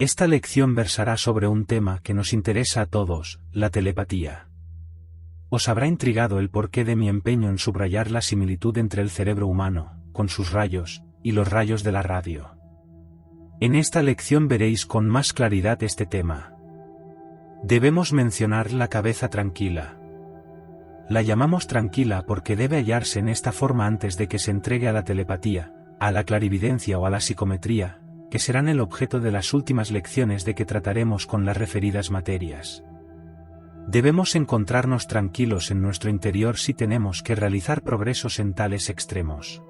Esta lección versará sobre un tema que nos interesa a todos, la telepatía. Os habrá intrigado el porqué de mi empeño en subrayar la similitud entre el cerebro humano, con sus rayos, y los rayos de la radio. En esta lección veréis con más claridad este tema. Debemos mencionar la cabeza tranquila. La llamamos tranquila porque debe hallarse en esta forma antes de que se entregue a la telepatía, a la clarividencia o a la psicometría, que serán el objeto de las últimas lecciones de que trataremos con las referidas materias. Debemos encontrarnos tranquilos en nuestro interior si tenemos que realizar progresos en tales extremos.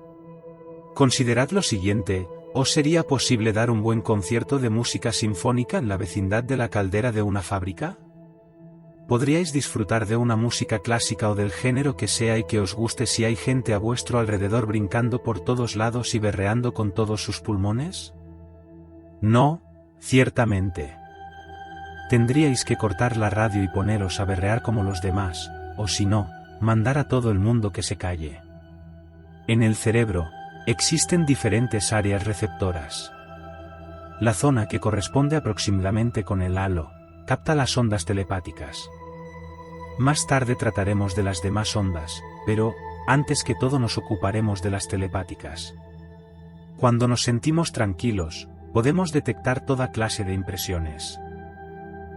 Considerad lo siguiente: ¿os sería posible dar un buen concierto de música sinfónica en la vecindad de la caldera de una fábrica? ¿Podríais disfrutar de una música clásica o del género que sea y que os guste si hay gente a vuestro alrededor brincando por todos lados y berreando con todos sus pulmones? No, ciertamente. Tendríais que cortar la radio y poneros a berrear como los demás, o si no, mandar a todo el mundo que se calle. En el cerebro, existen diferentes áreas receptoras. La zona que corresponde aproximadamente con el halo, capta las ondas telepáticas. Más tarde trataremos de las demás ondas, pero, antes que todo nos ocuparemos de las telepáticas. Cuando nos sentimos tranquilos, podemos detectar toda clase de impresiones.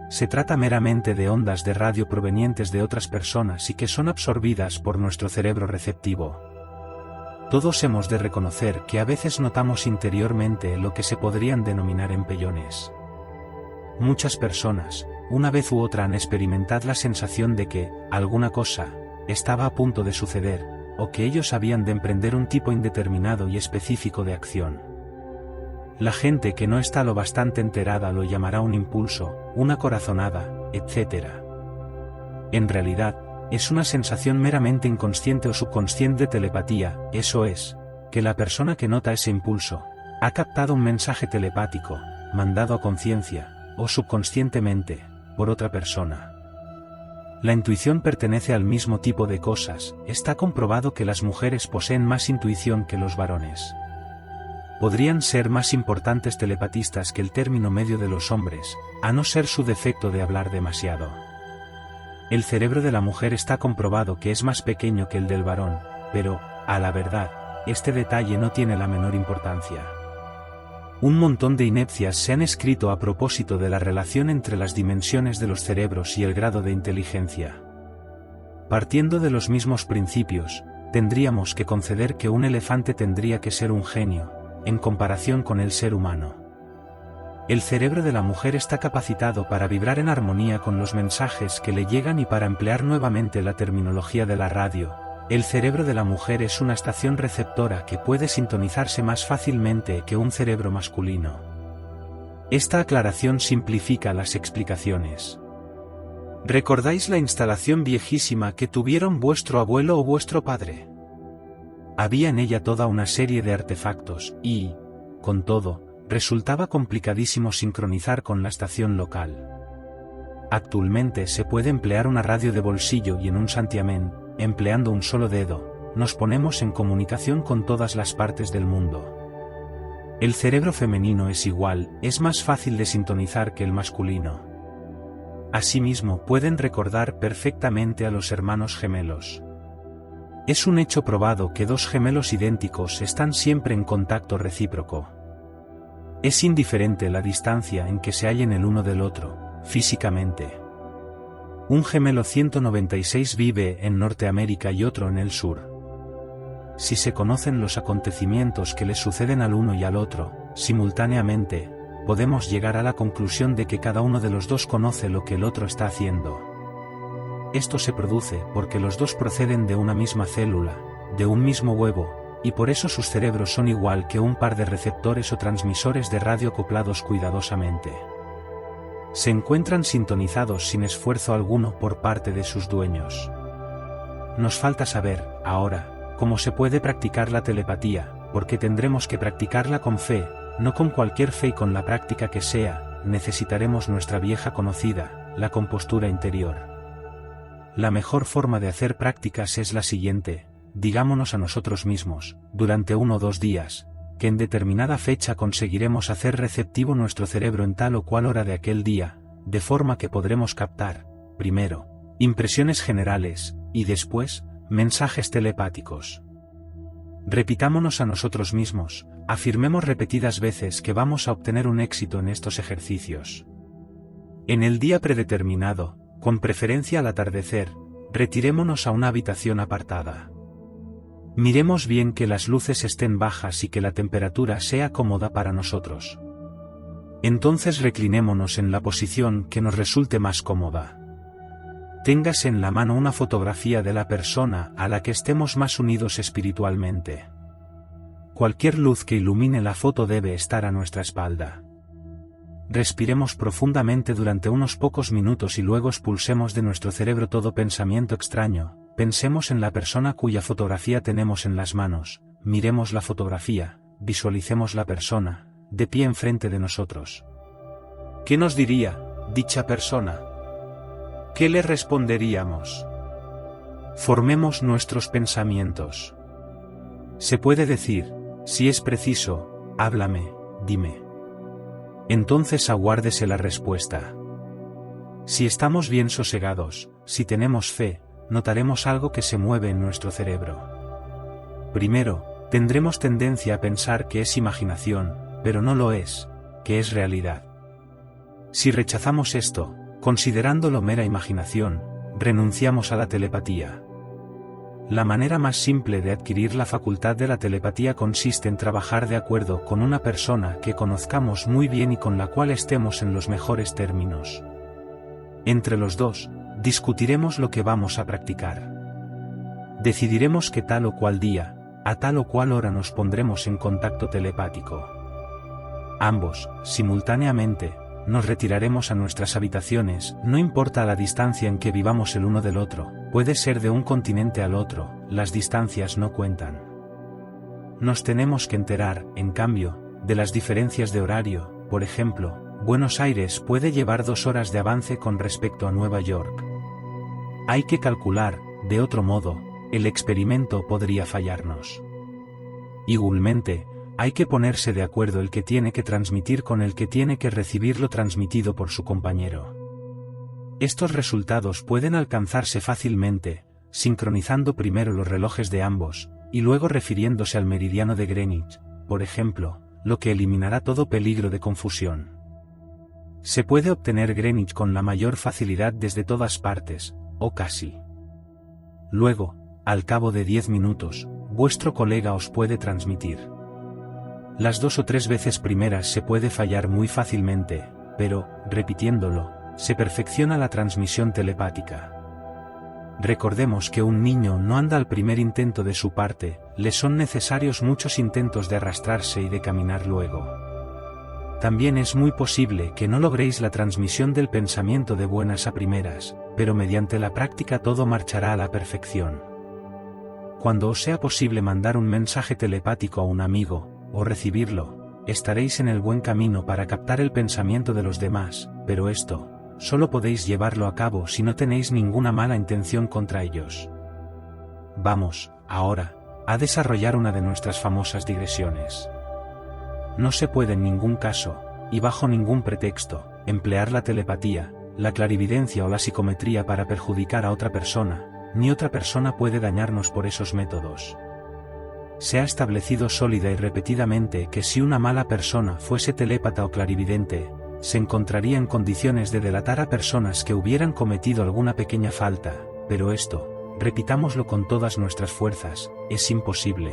Se trata meramente de ondas de radio provenientes de otras personas y que son absorbidas por nuestro cerebro receptivo. Todos hemos de reconocer que a veces notamos interiormente lo que se podrían denominar empellones. Muchas personas, una vez u otra, han experimentado la sensación de que alguna cosa estaba a punto de suceder, o que ellos habían de emprender un tipo indeterminado y específico de acción. La gente que no está lo bastante enterada lo llamará un impulso, una corazonada, etc. En realidad, es una sensación meramente inconsciente o subconsciente de telepatía, eso es, que la persona que nota ese impulso ha captado un mensaje telepático, mandado a conciencia, o subconscientemente, por otra persona. La intuición pertenece al mismo tipo de cosas. Está comprobado que las mujeres poseen más intuición que los varones. Podrían ser más importantes telepatistas que el término medio de los hombres, a no ser su defecto de hablar demasiado. El cerebro de la mujer está comprobado que es más pequeño que el del varón, pero, a la verdad, este detalle no tiene la menor importancia. Un montón de inepcias se han escrito a propósito de la relación entre las dimensiones de los cerebros y el grado de inteligencia. Partiendo de los mismos principios, tendríamos que conceder que un elefante tendría que ser un genio, en comparación con el ser humano. El cerebro de la mujer está capacitado para vibrar en armonía con los mensajes que le llegan y para emplear nuevamente la terminología de la radio. El cerebro de la mujer es una estación receptora que puede sintonizarse más fácilmente que un cerebro masculino. Esta aclaración simplifica las explicaciones. ¿Recordáis la instalación viejísima que tuvieron vuestro abuelo o vuestro padre? Había en ella toda una serie de artefactos y, con todo, resultaba complicadísimo sincronizar con la estación local. Actualmente se puede emplear una radio de bolsillo y en un santiamén, empleando un solo dedo, nos ponemos en comunicación con todas las partes del mundo. El cerebro femenino es igual, es más fácil de sintonizar que el masculino. Asimismo, pueden recordar perfectamente a los hermanos gemelos. Es un hecho probado que dos gemelos idénticos están siempre en contacto recíproco. Es indiferente la distancia en que se hallen el uno del otro, físicamente. Un gemelo 196 vive en Norteamérica y otro en el sur. Si se conocen los acontecimientos que les suceden al uno y al otro, simultáneamente, podemos llegar a la conclusión de que cada uno de los dos conoce lo que el otro está haciendo. Esto se produce porque los dos proceden de una misma célula, de un mismo huevo, y por eso sus cerebros son igual que un par de receptores o transmisores de radio acoplados cuidadosamente. Se encuentran sintonizados sin esfuerzo alguno por parte de sus dueños. Nos falta saber, ahora, cómo se puede practicar la telepatía, porque tendremos que practicarla con fe, no con cualquier fe y con la práctica que sea, necesitaremos nuestra vieja conocida, la compostura interior. La mejor forma de hacer prácticas es la siguiente: digámonos a nosotros mismos, durante 1 o 2 días, que en determinada fecha conseguiremos hacer receptivo nuestro cerebro en tal o cual hora de aquel día, de forma que podremos captar, primero, impresiones generales, y después, mensajes telepáticos. Repitámonos a nosotros mismos, afirmemos repetidas veces que vamos a obtener un éxito en estos ejercicios. En el día predeterminado, con preferencia al atardecer, retirémonos a una habitación apartada. Miremos bien que las luces estén bajas y que la temperatura sea cómoda para nosotros. Entonces reclinémonos en la posición que nos resulte más cómoda. Téngase en la mano una fotografía de la persona a la que estemos más unidos espiritualmente. Cualquier luz que ilumine la foto debe estar a nuestra espalda. Respiremos profundamente durante unos pocos minutos y luego expulsemos de nuestro cerebro todo pensamiento extraño. Pensemos en la persona cuya fotografía tenemos en las manos, miremos la fotografía, visualicemos la persona, de pie enfrente de nosotros. ¿Qué nos diría dicha persona? ¿Qué le responderíamos? Formemos nuestros pensamientos. Se puede decir, si es preciso, háblame, dime. Entonces aguárdese la respuesta. Si estamos bien sosegados, si tenemos fe, notaremos algo que se mueve en nuestro cerebro. Primero, tendremos tendencia a pensar que es imaginación, pero no lo es, que es realidad. Si rechazamos esto, considerándolo mera imaginación, renunciamos a la telepatía. La manera más simple de adquirir la facultad de la telepatía consiste en trabajar de acuerdo con una persona que conozcamos muy bien y con la cual estemos en los mejores términos. Entre los dos, discutiremos lo que vamos a practicar. Decidiremos que tal o cual día, a tal o cual hora nos pondremos en contacto telepático. Ambos, simultáneamente, nos retiraremos a nuestras habitaciones, no importa la distancia en que vivamos el uno del otro, puede ser de un continente al otro, las distancias no cuentan. Nos tenemos que enterar, en cambio, de las diferencias de horario, por ejemplo, Buenos Aires puede llevar 2 horas de avance con respecto a Nueva York. Hay que calcular, de otro modo, el experimento podría fallarnos. Igualmente, hay que ponerse de acuerdo el que tiene que transmitir con el que tiene que recibir lo transmitido por su compañero. Estos resultados pueden alcanzarse fácilmente, sincronizando primero los relojes de ambos, y luego refiriéndose al meridiano de Greenwich, por ejemplo, lo que eliminará todo peligro de confusión. Se puede obtener Greenwich con la mayor facilidad desde todas partes, o casi. Luego, al cabo de 10 minutos, vuestro colega os puede transmitir. Las 2 o 3 veces primeras se puede fallar muy fácilmente, pero, repitiéndolo, se perfecciona la transmisión telepática. Recordemos que un niño no anda al primer intento de su parte, le son necesarios muchos intentos de arrastrarse y de caminar luego. También es muy posible que no logréis la transmisión del pensamiento de buenas a primeras, pero mediante la práctica todo marchará a la perfección. Cuando os sea posible mandar un mensaje telepático a un amigo, o recibirlo, estaréis en el buen camino para captar el pensamiento de los demás, pero esto, solo podéis llevarlo a cabo si no tenéis ninguna mala intención contra ellos. Vamos, ahora, a desarrollar una de nuestras famosas digresiones. No se puede en ningún caso, y bajo ningún pretexto, emplear la telepatía, la clarividencia o la psicometría para perjudicar a otra persona, ni otra persona puede dañarnos por esos métodos. Se ha establecido sólida y repetidamente que si una mala persona fuese telépata o clarividente, se encontraría en condiciones de delatar a personas que hubieran cometido alguna pequeña falta, pero esto, repitámoslo con todas nuestras fuerzas, es imposible.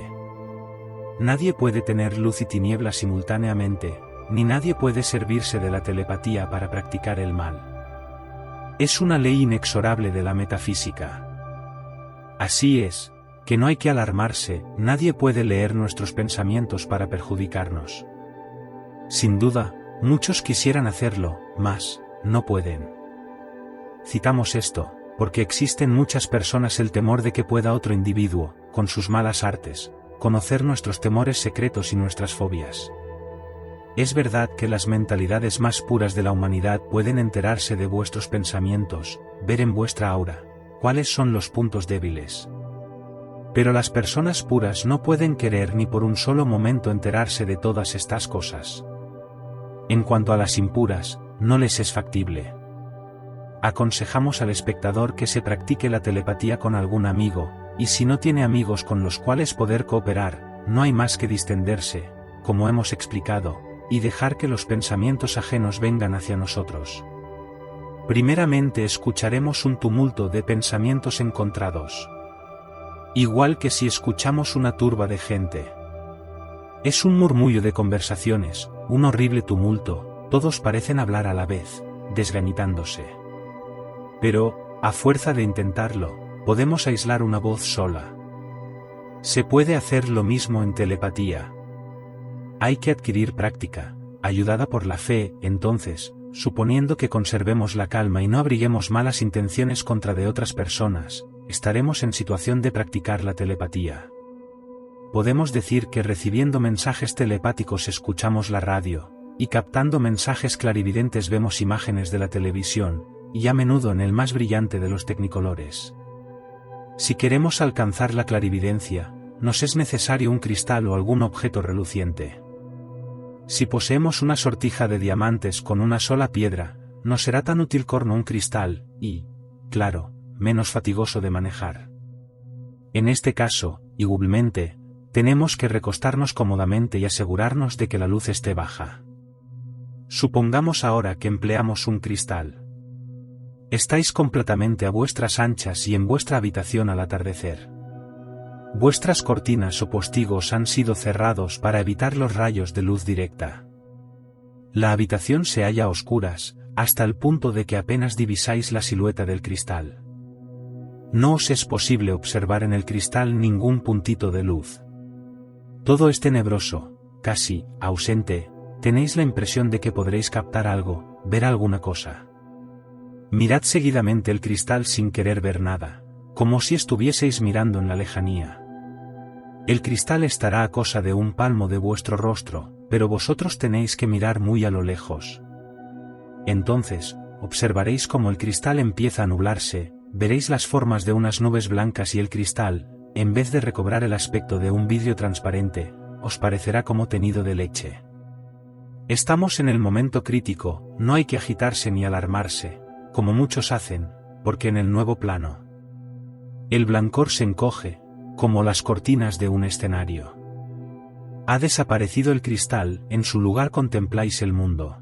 Nadie puede tener luz y tiniebla simultáneamente, ni nadie puede servirse de la telepatía para practicar el mal. Es una ley inexorable de la metafísica. Así es, que no hay que alarmarse, nadie puede leer nuestros pensamientos para perjudicarnos. Sin duda, muchos quisieran hacerlo, mas, no pueden. Citamos esto, porque existen muchas personas el temor de que pueda otro individuo, con sus malas artes, conocer nuestros temores secretos y nuestras fobias. Es verdad que las mentalidades más puras de la humanidad pueden enterarse de vuestros pensamientos, ver en vuestra aura, cuáles son los puntos débiles. Pero las personas puras no pueden querer ni por un solo momento enterarse de todas estas cosas. En cuanto a las impuras, no les es factible. Aconsejamos al espectador que se practique la telepatía con algún amigo, y si no tiene amigos con los cuales poder cooperar, no hay más que distenderse, como hemos explicado, y dejar que los pensamientos ajenos vengan hacia nosotros. Primeramente escucharemos un tumulto de pensamientos encontrados. Igual que si escuchamos una turba de gente. Es un murmullo de conversaciones, un horrible tumulto, todos parecen hablar a la vez, desganitándose. Pero, a fuerza de intentarlo, podemos aislar una voz sola. Se puede hacer lo mismo en telepatía. Hay que adquirir práctica, ayudada por la fe, entonces, suponiendo que conservemos la calma y no abriguemos malas intenciones contra de otras personas, estaremos en situación de practicar la telepatía. Podemos decir que recibiendo mensajes telepáticos escuchamos la radio, y captando mensajes clarividentes vemos imágenes de la televisión, y a menudo en el más brillante de los tecnicolores. Si queremos alcanzar la clarividencia, nos es necesario un cristal o algún objeto reluciente. Si poseemos una sortija de diamantes con una sola piedra, no será tan útil como un cristal, y, claro, menos fatigoso de manejar. En este caso, igualmente, tenemos que recostarnos cómodamente y asegurarnos de que la luz esté baja. Supongamos ahora que empleamos un cristal. Estáis completamente a vuestras anchas y en vuestra habitación al atardecer. Vuestras cortinas o postigos han sido cerrados para evitar los rayos de luz directa. La habitación se halla a oscuras, hasta el punto de que apenas divisáis la silueta del cristal. No os es posible observar en el cristal ningún puntito de luz. Todo es tenebroso, casi ausente, tenéis la impresión de que podréis captar algo, ver alguna cosa. Mirad seguidamente el cristal sin querer ver nada, como si estuvieseis mirando en la lejanía. El cristal estará a cosa de un palmo de vuestro rostro, pero vosotros tenéis que mirar muy a lo lejos. Entonces, observaréis cómo el cristal empieza a nublarse, veréis las formas de unas nubes blancas y el cristal, en vez de recobrar el aspecto de un vidrio transparente, os parecerá como tenido de leche. Estamos en el momento crítico, no hay que agitarse ni alarmarse, como muchos hacen, porque en el nuevo plano el blancor se encoge, como las cortinas de un escenario. Ha desaparecido el cristal, en su lugar contempláis el mundo.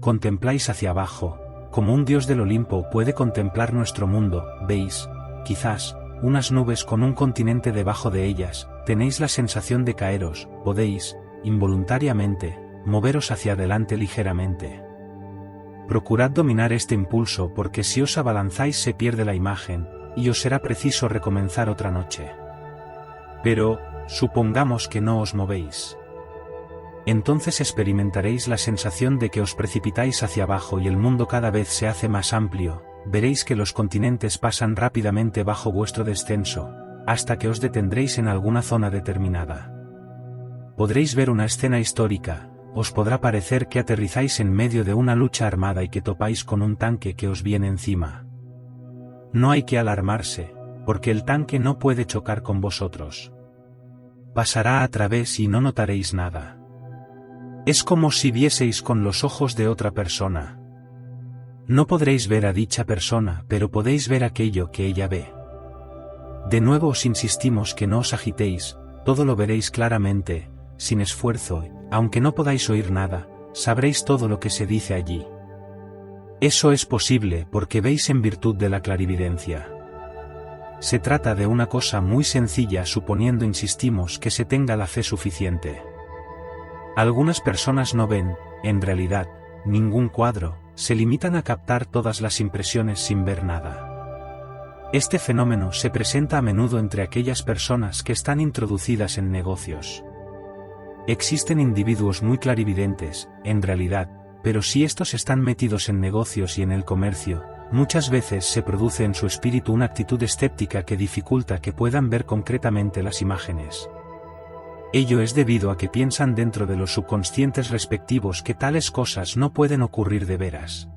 Contempláis hacia abajo, como un dios del Olimpo puede contemplar nuestro mundo, veis, quizás, unas nubes con un continente debajo de ellas, tenéis la sensación de caeros, podéis, involuntariamente, moveros hacia adelante ligeramente. Procurad dominar este impulso porque si os abalanzáis se pierde la imagen, y os será preciso recomenzar otra noche. Pero, supongamos que no os movéis. Entonces experimentaréis la sensación de que os precipitáis hacia abajo y el mundo cada vez se hace más amplio, veréis que los continentes pasan rápidamente bajo vuestro descenso, hasta que os detendréis en alguna zona determinada. Podréis ver una escena histórica, os podrá parecer que aterrizáis en medio de una lucha armada y que topáis con un tanque que os viene encima. No hay que alarmarse, porque el tanque no puede chocar con vosotros. Pasará a través y no notaréis nada. Es como si vieseis con los ojos de otra persona. No podréis ver a dicha persona, pero podéis ver aquello que ella ve. De nuevo os insistimos que no os agitéis, todo lo veréis claramente, sin esfuerzo, aunque no podáis oír nada, sabréis todo lo que se dice allí. Eso es posible porque veis en virtud de la clarividencia. Se trata de una cosa muy sencilla suponiendo, insistimos, que se tenga la fe suficiente. Algunas personas no ven, en realidad, ningún cuadro, se limitan a captar todas las impresiones sin ver nada. Este fenómeno se presenta a menudo entre aquellas personas que están introducidas en negocios. Existen individuos muy clarividentes, en realidad, pero si estos están metidos en negocios y en el comercio, muchas veces se produce en su espíritu una actitud escéptica que dificulta que puedan ver concretamente las imágenes. Ello es debido a que piensan dentro de los subconscientes respectivos que tales cosas no pueden ocurrir de veras.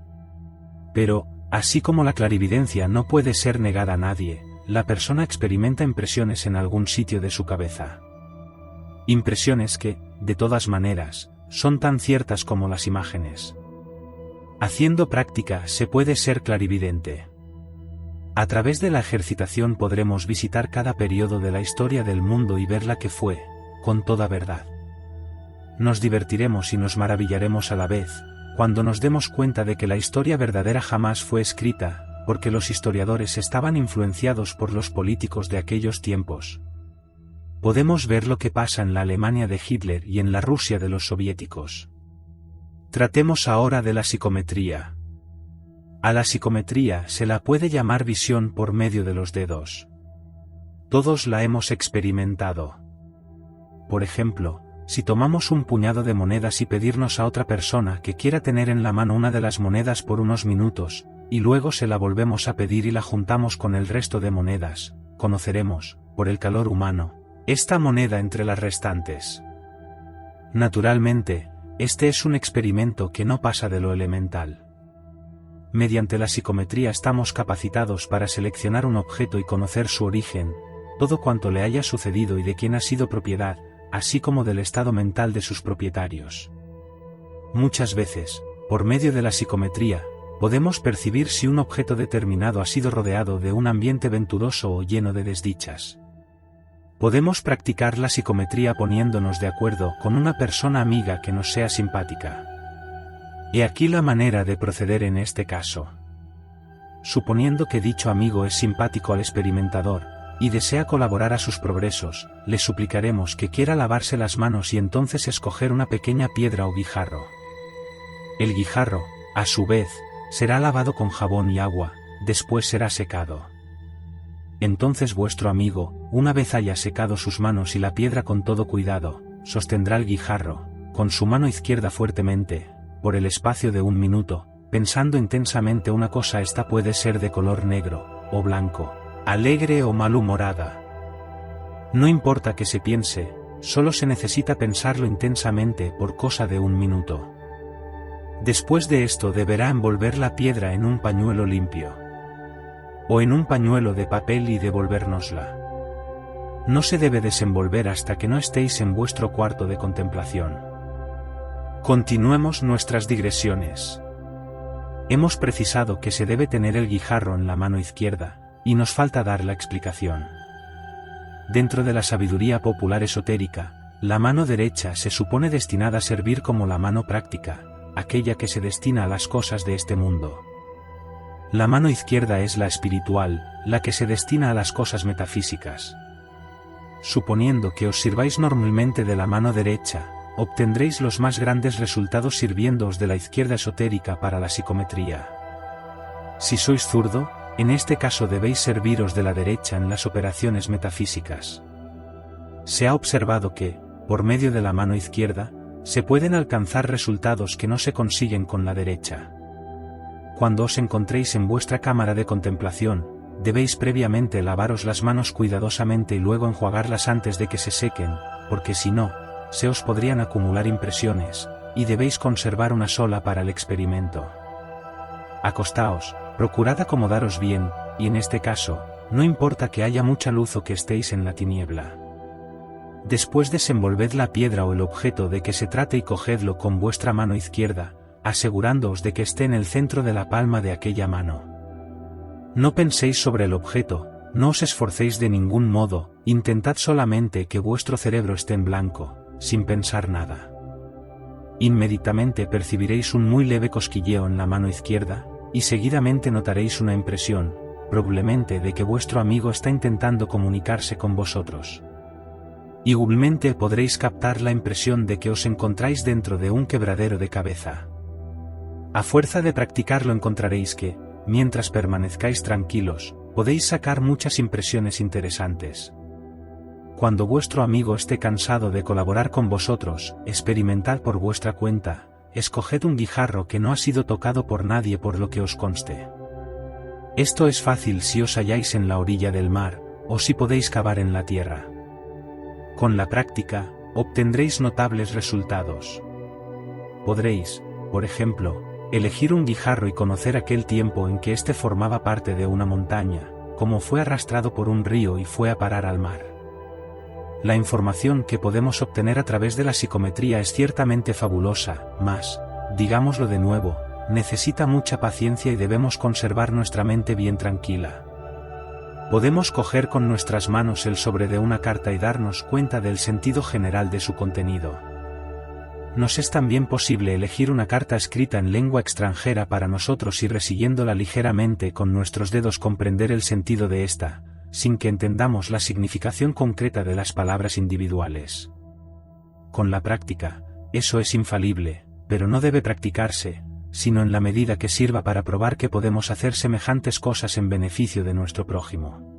Pero, así como la clarividencia no puede ser negada a nadie, la persona experimenta impresiones en algún sitio de su cabeza. Impresiones que, de todas maneras, son tan ciertas como las imágenes. Haciendo práctica se puede ser clarividente. A través de la ejercitación podremos visitar cada periodo de la historia del mundo y ver la que fue, con toda verdad. Nos divertiremos y nos maravillaremos a la vez, cuando nos demos cuenta de que la historia verdadera jamás fue escrita, porque los historiadores estaban influenciados por los políticos de aquellos tiempos. Podemos ver lo que pasa en la Alemania de Hitler y en la Rusia de los soviéticos. Tratemos ahora de la psicometría. A la psicometría se la puede llamar visión por medio de los dedos. Todos la hemos experimentado. Por ejemplo, si tomamos un puñado de monedas y pedirnos a otra persona que quiera tener en la mano una de las monedas por unos minutos, y luego se la volvemos a pedir y la juntamos con el resto de monedas, conoceremos, por el calor humano, esta moneda entre las restantes. Naturalmente, este es un experimento que no pasa de lo elemental. Mediante la psicometría estamos capacitados para seleccionar un objeto y conocer su origen, todo cuanto le haya sucedido y de quién ha sido propiedad, así como del estado mental de sus propietarios. Muchas veces, por medio de la psicometría, podemos percibir si un objeto determinado ha sido rodeado de un ambiente venturoso o lleno de desdichas. Podemos practicar la psicometría poniéndonos de acuerdo con una persona amiga que nos sea simpática. He aquí la manera de proceder en este caso. Suponiendo que dicho amigo es simpático al experimentador, y desea colaborar a sus progresos, le suplicaremos que quiera lavarse las manos y entonces escoger una pequeña piedra o guijarro. El guijarro, a su vez, será lavado con jabón y agua, después será secado. Entonces vuestro amigo, una vez haya secado sus manos y la piedra con todo cuidado, sostendrá el guijarro, con su mano izquierda fuertemente, por el espacio de 1 minuto, pensando intensamente una cosa. Esta puede ser de color negro, o blanco, alegre o malhumorada. No importa que se piense, solo se necesita pensarlo intensamente por cosa de 1 minuto. Después de esto deberá envolver la piedra en un pañuelo limpio. O en un pañuelo de papel y devolvérnosla. No se debe desenvolver hasta que no estéis en vuestro cuarto de contemplación. Continuemos nuestras digresiones. Hemos precisado que se debe tener el guijarro en la mano izquierda, y nos falta dar la explicación. Dentro de la sabiduría popular esotérica, la mano derecha se supone destinada a servir como la mano práctica, aquella que se destina a las cosas de este mundo. La mano izquierda es la espiritual, la que se destina a las cosas metafísicas. Suponiendo que os sirváis normalmente de la mano derecha, obtendréis los más grandes resultados sirviéndoos de la izquierda esotérica para la psicometría. Si sois zurdo, en este caso debéis serviros de la derecha en las operaciones metafísicas. Se ha observado que, por medio de la mano izquierda, se pueden alcanzar resultados que no se consiguen con la derecha. Cuando os encontréis en vuestra cámara de contemplación, debéis previamente lavaros las manos cuidadosamente y luego enjuagarlas antes de que se sequen, porque si no, se os podrían acumular impresiones, y debéis conservar una sola para el experimento. Acostaos, procurad acomodaros bien, y en este caso, no importa que haya mucha luz o que estéis en la tiniebla. Después desenvolved la piedra o el objeto de que se trate y cogedlo con vuestra mano izquierda, asegurándoos de que esté en el centro de la palma de aquella mano. No penséis sobre el objeto, no os esforcéis de ningún modo, intentad solamente que vuestro cerebro esté en blanco, sin pensar nada. Inmediatamente percibiréis un muy leve cosquilleo en la mano izquierda, y seguidamente notaréis una impresión, probablemente de que vuestro amigo está intentando comunicarse con vosotros. Igualmente podréis captar la impresión de que os encontráis dentro de un quebradero de cabeza. A fuerza de practicarlo encontraréis que, mientras permanezcáis tranquilos, podéis sacar muchas impresiones interesantes. Cuando vuestro amigo esté cansado de colaborar con vosotros, experimentad por vuestra cuenta, escoged un guijarro que no ha sido tocado por nadie por lo que os conste. Esto es fácil si os halláis en la orilla del mar, o si podéis cavar en la tierra. Con la práctica, obtendréis notables resultados. Podréis, por ejemplo, elegir un guijarro y conocer aquel tiempo en que éste formaba parte de una montaña, como fue arrastrado por un río y fue a parar al mar. La información que podemos obtener a través de la psicometría es ciertamente fabulosa, mas, digámoslo de nuevo, necesita mucha paciencia y debemos conservar nuestra mente bien tranquila. Podemos coger con nuestras manos el sobre de una carta y darnos cuenta del sentido general de su contenido. Nos es también posible elegir una carta escrita en lengua extranjera para nosotros y resiguiéndola ligeramente con nuestros dedos comprender el sentido de esta, sin que entendamos la significación concreta de las palabras individuales. Con la práctica, eso es infalible, pero no debe practicarse, sino en la medida que sirva para probar que podemos hacer semejantes cosas en beneficio de nuestro prójimo.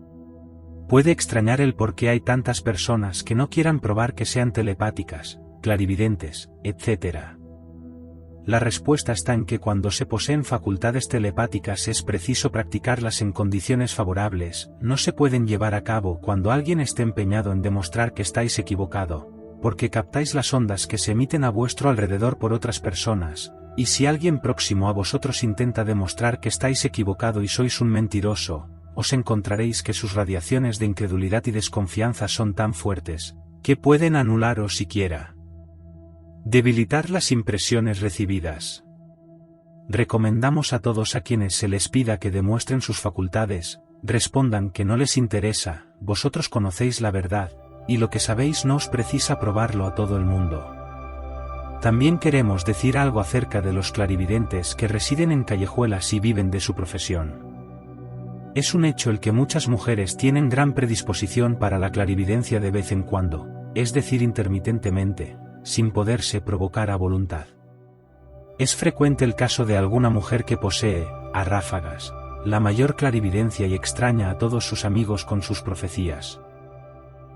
Puede extrañar el por qué hay tantas personas que no quieran probar que sean telepáticas, clarividentes, etc. La respuesta está en que cuando se poseen facultades telepáticas es preciso practicarlas en condiciones favorables, no se pueden llevar a cabo cuando alguien esté empeñado en demostrar que estáis equivocado, porque captáis las ondas que se emiten a vuestro alrededor por otras personas, y si alguien próximo a vosotros intenta demostrar que estáis equivocado y sois un mentiroso, os encontraréis que sus radiaciones de incredulidad y desconfianza son tan fuertes, que pueden anular o siquiera debilitar las impresiones recibidas. Recomendamos a todos a quienes se les pida que demuestren sus facultades, respondan que no les interesa, vosotros conocéis la verdad, y lo que sabéis no os precisa probarlo a todo el mundo. También queremos decir algo acerca de los clarividentes que residen en callejuelas y viven de su profesión. Es un hecho el que muchas mujeres tienen gran predisposición para la clarividencia de vez en cuando, es decir intermitentemente, sin poderse provocar a voluntad. Es frecuente el caso de alguna mujer que posee, a ráfagas, la mayor clarividencia y extraña a todos sus amigos con sus profecías.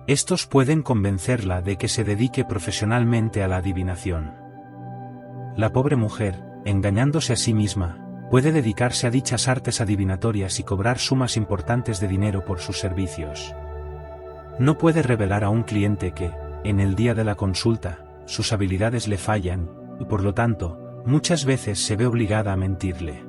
Estos pueden convencerla de que se dedique profesionalmente a la adivinación. La pobre mujer, engañándose a sí misma, puede dedicarse a dichas artes adivinatorias y cobrar sumas importantes de dinero por sus servicios. No puede revelar a un cliente que, en el día de la consulta, sus habilidades le fallan, y por lo tanto, muchas veces se ve obligada a mentirle.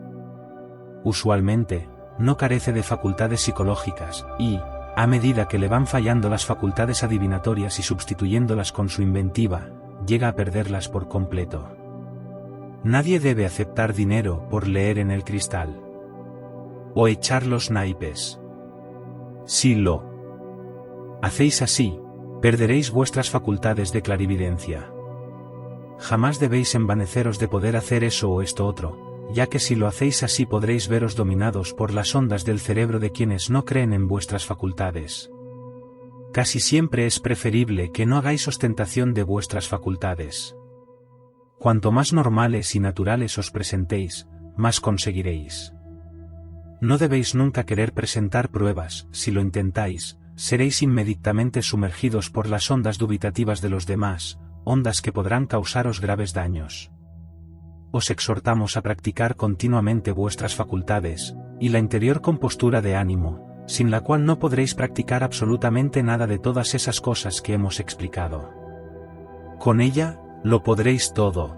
Usualmente, no carece de facultades psicológicas, y, a medida que le van fallando las facultades adivinatorias y sustituyéndolas con su inventiva, llega a perderlas por completo. Nadie debe aceptar dinero por leer en el cristal o echar los naipes. Si lo hacéis así, perderéis vuestras facultades de clarividencia. Jamás debéis envaneceros de poder hacer eso o esto otro, ya que si lo hacéis así podréis veros dominados por las ondas del cerebro de quienes no creen en vuestras facultades. Casi siempre es preferible que no hagáis ostentación de vuestras facultades. Cuanto más normales y naturales os presentéis, más conseguiréis. No debéis nunca querer presentar pruebas, si lo intentáis, seréis inmediatamente sumergidos por las ondas dubitativas de los demás, ondas que podrán causaros graves daños. Os exhortamos a practicar continuamente vuestras facultades, y la interior compostura de ánimo, sin la cual no podréis practicar absolutamente nada de todas esas cosas que hemos explicado. Con ella, lo podréis todo.